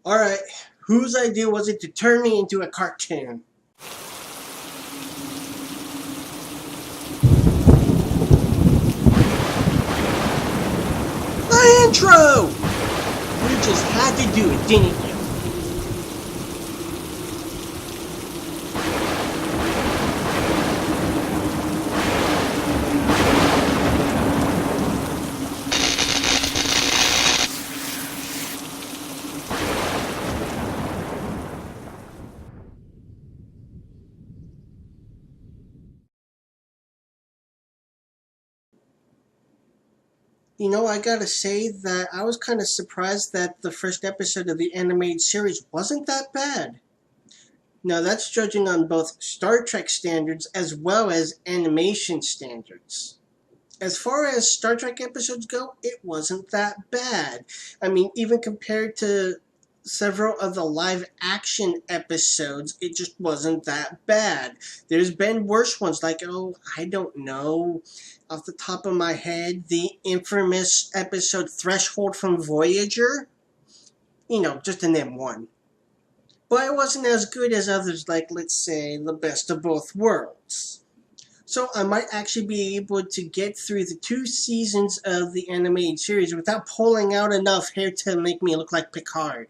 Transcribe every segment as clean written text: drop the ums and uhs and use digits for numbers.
Alright, whose idea was it to turn me into a cartoon? The intro! You just had to do it, didn't you? You know, I gotta say that I was kind of surprised that the first episode of the animated series wasn't that bad. Now, that's judging on both Star Trek standards as well as animation standards. As far as Star Trek episodes go, it wasn't that bad. I mean, even compared to several of the live action episodes, it just wasn't that bad. There's been worse ones, like, I don't know, off the top of my head, the infamous episode Threshold from Voyager. You know, just to name one. But it wasn't as good as others, like, let's say, The Best of Both Worlds. So I might actually be able to get through the 2 seasons of the animated series without pulling out enough hair to make me look like Picard.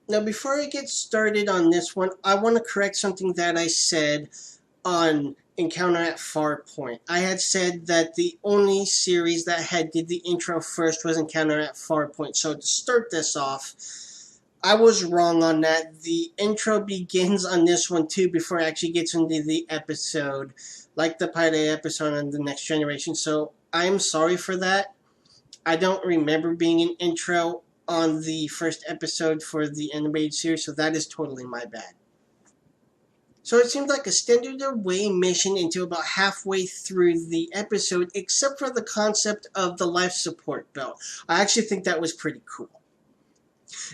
Now, before I get started on this one, I want to correct something that I said on Encounter at Farpoint. I had said that the only series that did the intro first was Encounter at Farpoint. So to start this off, I was wrong on that. The intro begins on this one too before it actually gets into the episode, like the pilot episode on The Next Generation. So I'm sorry for that. I don't remember being an intro on the first episode for the animated series, so that is totally my bad. So it seemed like a standard away mission until about halfway through the episode, except for the concept of the life support belt. I actually think that was pretty cool.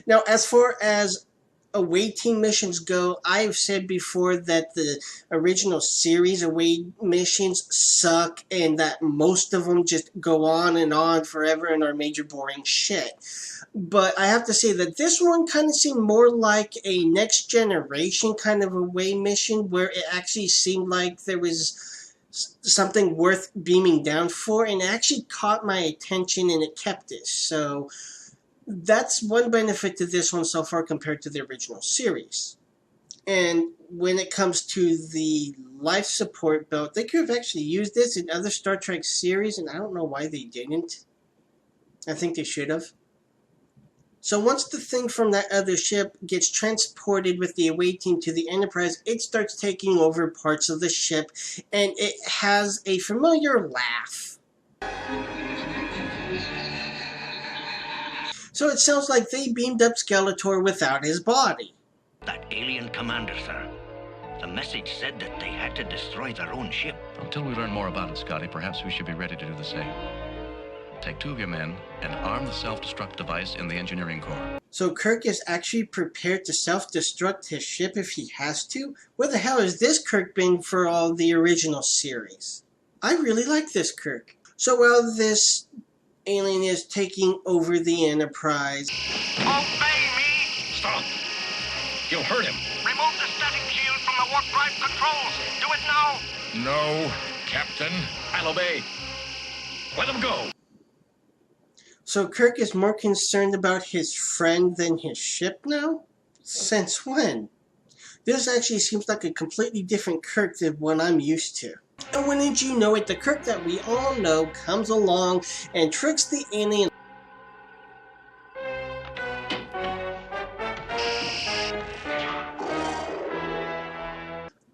Now, as far as away team missions go, I've said before that the original series away missions suck and that most of them just go on and on forever and are major boring shit. But I have to say that this one kind of seemed more like a Next Generation kind of away mission where it actually seemed like there was something worth beaming down for, and it actually caught my attention and it kept it. So that's one benefit to this one so far compared to the original series. And when it comes to the life support belt, they could have actually used this in other Star Trek series, and I don't know why they didn't. I think they should have. So once the thing from that other ship gets transported with the away team to the Enterprise, it starts taking over parts of the ship, and it has a familiar laugh. So it sounds like they beamed up Skeletor without his body. That alien commander, sir. The message said that they had to destroy their own ship. Until we learn more about it, Scotty, perhaps we should be ready to do the same. Take 2 of your men and arm the self-destruct device in the engineering core. So Kirk is actually prepared to self-destruct his ship if he has to? Where the hell has this Kirk been for all the original series? I really like this Kirk. So while this alien is taking over the Enterprise... Obey me! Stop! You'll hurt him. Remove the static shield from the warp drive controls. Do it now! No, Captain. I'll obey. Let him go. So Kirk is more concerned about his friend than his ship now? Since when? This actually seems like a completely different Kirk than what I'm used to. And wouldn't you know it, the Kirk that we all know comes along and tricks the alien.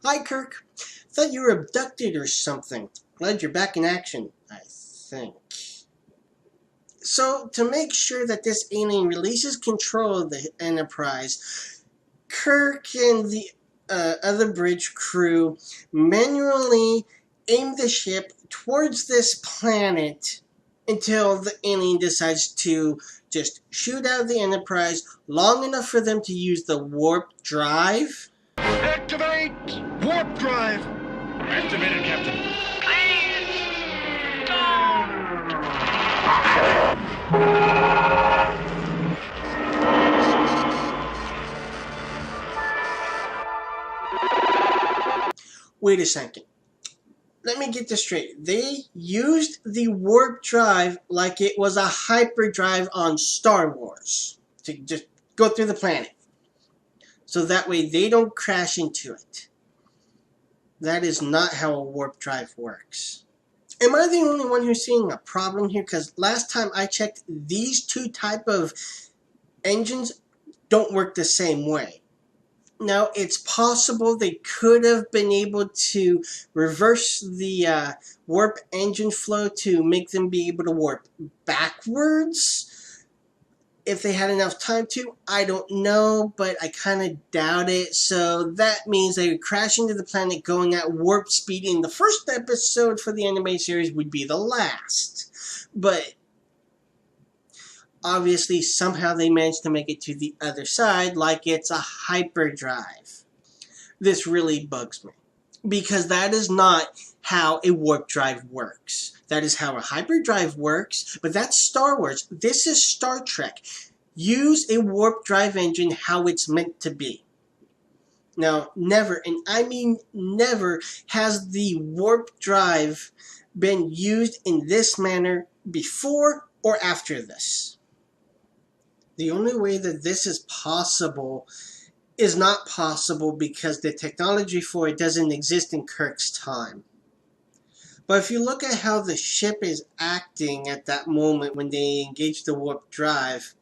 Hi Kirk, thought you were abducted or something. Glad you're back in action, I think. So, to make sure that this alien releases control of the Enterprise, Kirk and the other bridge crew manually aim the ship towards this planet until the alien decides to just shoot out the Enterprise long enough for them to use the warp drive. Activate warp drive. Activated, Captain. Please! Go! Wait a second. Let me get this straight. They used the warp drive like it was a hyperdrive on Star Wars to just go through the planet. So that way they don't crash into it. That is not how a warp drive works. Am I the only one who's seeing a problem here? Because last time I checked, these two type of engines don't work the same way. Now, it's possible they could have been able to reverse the warp engine flow to make them be able to warp backwards. If they had enough time to, I don't know, but I kind of doubt it. So that means they would crash into the planet going at warp speed in the first episode for the anime series would be the last. But obviously, somehow they managed to make it to the other side like it's a hyperdrive. This really bugs me, because that is not how a warp drive works. That is how a hyperdrive works, but that's Star Wars. This is Star Trek. Use a warp drive engine how it's meant to be. Now, never, and I mean never, has the warp drive been used in this manner before or after this. The only way that this is possible is not possible because the technology for it doesn't exist in Kirk's time. But if you look at how the ship is acting at that moment when they engage the warp drive,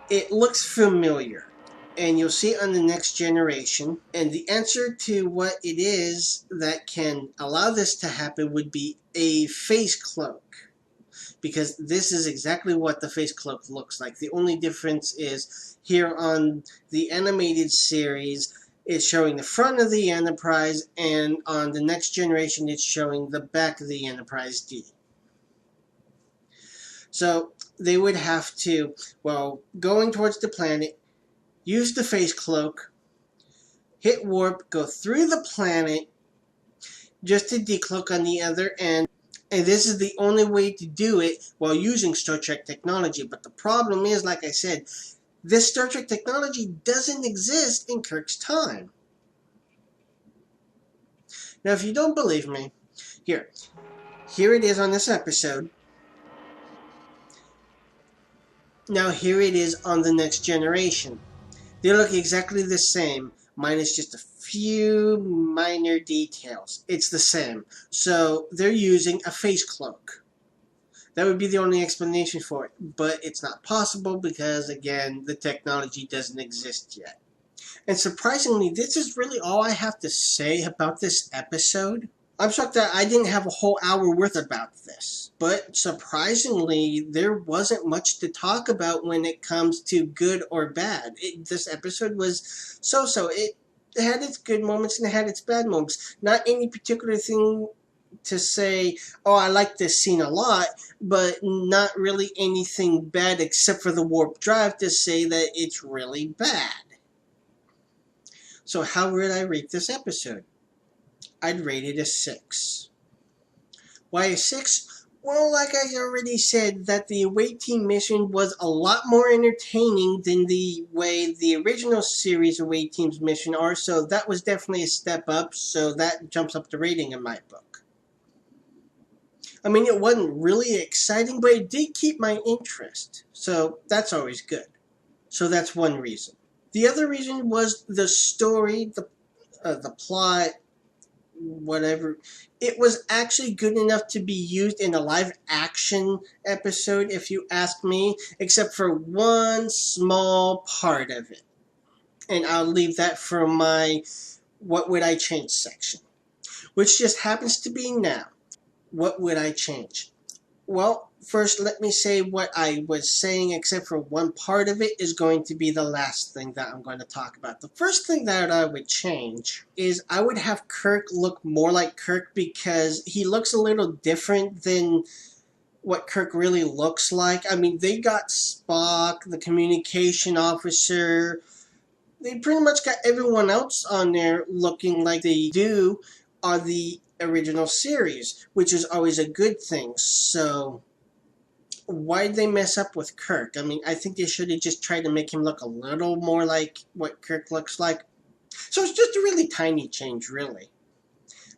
it looks familiar. And you'll see it on the Next Generation. And the answer to what it is that can allow this to happen would be a face cloak. Because this is exactly what the face cloak looks like. The only difference is here on the animated series, it's showing the front of the Enterprise, and on the Next Generation, it's showing the back of the Enterprise D. So they would have to, well, going towards the planet, use the face cloak, hit warp, go through the planet, just to decloak on the other end. And this is the only way to do it while using Star Trek technology. But the problem is, like I said, this Star Trek technology doesn't exist in Kirk's time. Now, if you don't believe me, here it is on this episode. Now, here it is on the Next Generation. They look exactly the same, minus just a few minor details. It's the same. So they're using a face cloak. That would be the only explanation for it. But it's not possible because, again, the technology doesn't exist yet. And surprisingly, this is really all I have to say about this episode. I'm shocked that I didn't have a whole hour worth about this. But surprisingly, there wasn't much to talk about when it comes to good or bad. This episode was so-so. It had its good moments and it had its bad moments. Not any particular thing to say, oh, I like this scene a lot, but not really anything bad except for the warp drive to say that it's really bad. So how would I rate this episode? I'd rate it a 6. Why a 6? Well, like I already said, that the away team mission was a lot more entertaining than the way the original series away team's mission are, so that was definitely a step up, so that jumps up the rating in my book. I mean, it wasn't really exciting, but it did keep my interest, so that's always good. So that's one reason. The other reason was the story, the plot, whatever. It was actually good enough to be used in a live action episode, if you ask me, except for one small part of it. And I'll leave that for my what would I change section, which just happens to be now. What would I change? Well, first let me say what I was saying, except for one part of it is going to be the last thing that I'm going to talk about. The first thing that I would change is I would have Kirk look more like Kirk, because he looks a little different than what Kirk really looks like. I mean, they got Spock, the communication officer. They pretty much got everyone else on there looking like they do on the original series, which is always a good thing. So why'd they mess up with Kirk? I mean, I think they should have just tried to make him look a little more like what Kirk looks like. So it's just a really tiny change, really.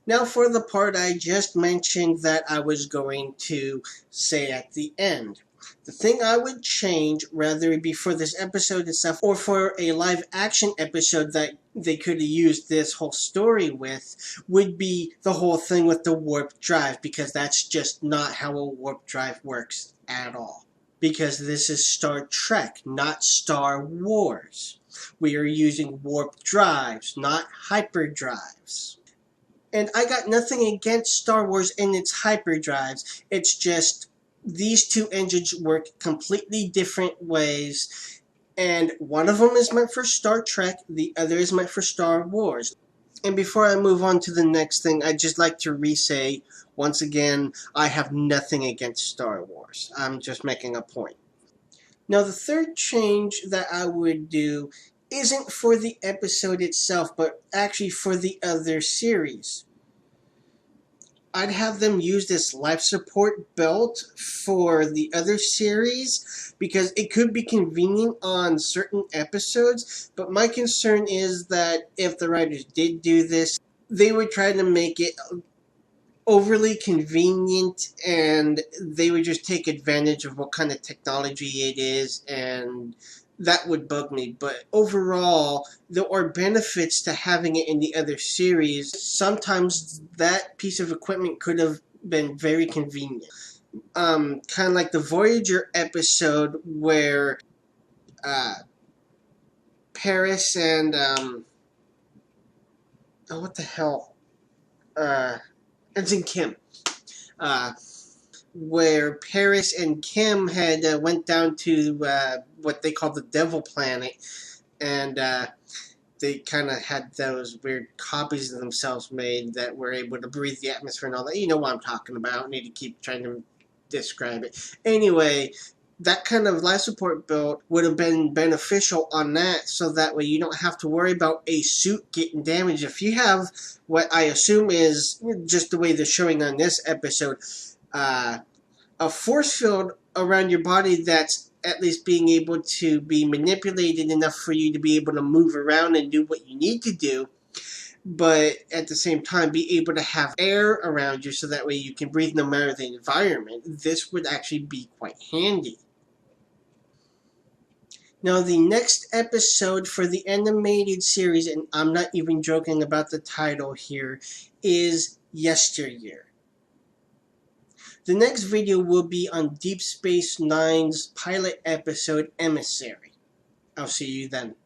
Now for the part I just mentioned that I was going to say at the end. The thing I would change, whether it be for this episode itself or for a live action episode that they could have used this whole story with, would be the whole thing with the warp drive, because that's just not how a warp drive works at all. Because this is Star Trek, not Star Wars. We are using warp drives, not hyperdrives. And I got nothing against Star Wars and its hyperdrives. It's just these two engines work completely different ways. And one of them is meant for Star Trek, the other is meant for Star Wars. And before I move on to the next thing, I'd just like to re-say, once again, I have nothing against Star Wars. I'm just making a point. Now, the third change that I would do isn't for the episode itself, but actually for the other series. I'd have them use this life support belt for the other series because it could be convenient on certain episodes, but my concern is that if the writers did do this, they would try to make it overly convenient and they would just take advantage of what kind of technology it is, and that would bug me. But overall, there are benefits to having it in the other series. Sometimes that piece of equipment could have been very convenient. Kind of like the Voyager episode where Paris and what the hell? It's in Kim. Where Paris and Kim had went down to what they call the Devil Planet, and they kind of had those weird copies of themselves made that were able to breathe the atmosphere and all that. You know what I'm talking about. I need to keep trying to describe it. Anyway, that kind of life support build would have been beneficial on that, so that way you don't have to worry about a suit getting damaged. If you have what I assume is just the way they're showing on this episode, a force field around your body that's at least being able to be manipulated enough for you to be able to move around and do what you need to do, but at the same time be able to have air around you so that way you can breathe no matter the environment. This would actually be quite handy. Now, the next episode for the animated series, and I'm not even joking about the title here, is Yesteryear. The next video will be on Deep Space Nine's pilot episode, Emissary. I'll see you then.